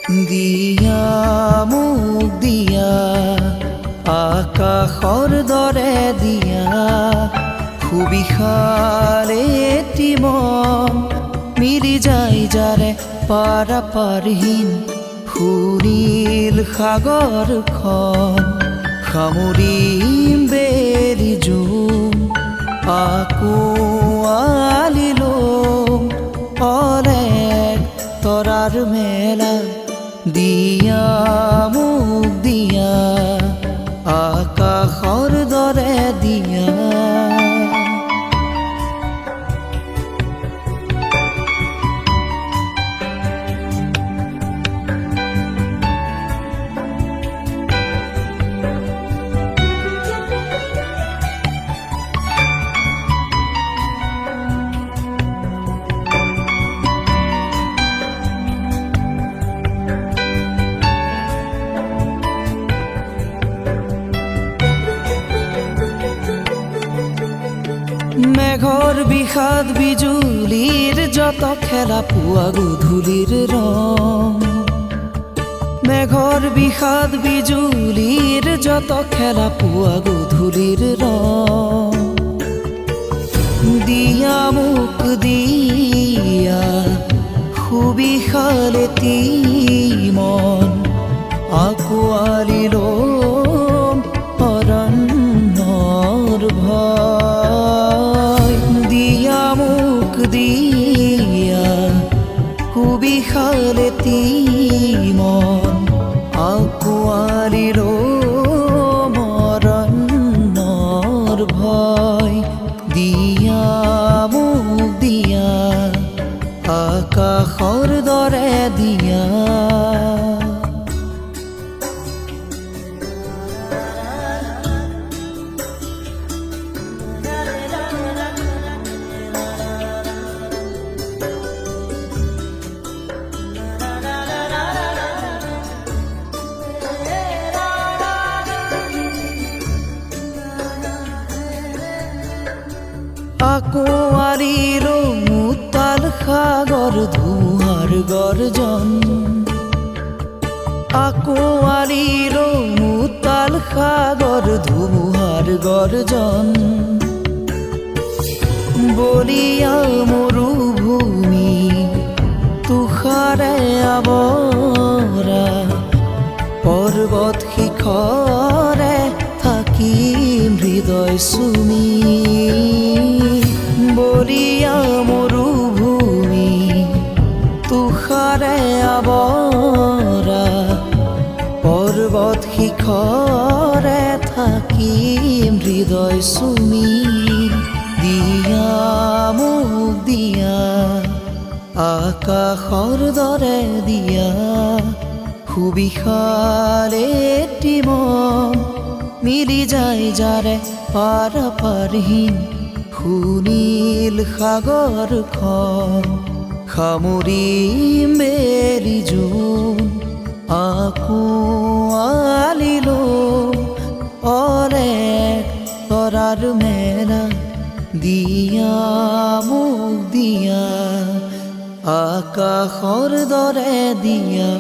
দিয়া মোক দিয়া আকাশৰ দৰে দিয়া সুবিশাল এটি মন মিলি যায় যাৰে পাৰাপাৰহীন সুনীল সাগৰখন সামৰিম বেলি জোন আকোৱালি ল'ম অলেখ তৰাৰ মেলা দিয়া মোক দিয়া আকাশৰ দৰে দিয়া মেঘৰ বিষাদ বিজুলীৰ যত খেলা পুৱা গধূলিৰ ৰং মেঘৰ বিষাদ বিজুলীৰ যত খেলা পুৱা গধূলিৰ ৰং দিয়া মোক দিয়া সুবিশাল এটি মন আকোৱালি ল'ম অৰণ্যৰ ভয় দিয়া মোক দিয়া সুবিশাল এটি মন আকোৱালি ল'ম অৰণ্যৰ ভয় দিয়া মোক দিয়া আকাশৰ দৰে দিয়া আকোৱালি ল'ম উত্তাল সাগৰ ধুমুহাৰ গৰ্জন আকোৱালি ল'ম উত্তাল সাগৰ ধুমুহাৰ গৰ্জন বলিয়া মৰুভূমি তুষাৰে আৱৰা পৰ্বত শিখৰে থাকিম হৃদয় চুমি বলিয়া মৰুভূমি তুষাৰে আৱৰা পৰ্বত শিখৰে থাকিম হৃদয় চুমি দিয়া মোক দিয়া আকাশৰ দৰে দিয়া সুবিশাল এটি মন মিলি যায় যাৰে পাৰাপাৰহীন সুনীল সাগৰখন সামৰিম বেলি জোন আকোৱালি ল'ম অলেখ তৰাৰ মেলা দিয়া মোক দিয়া আকাশৰ দৰে দিয়া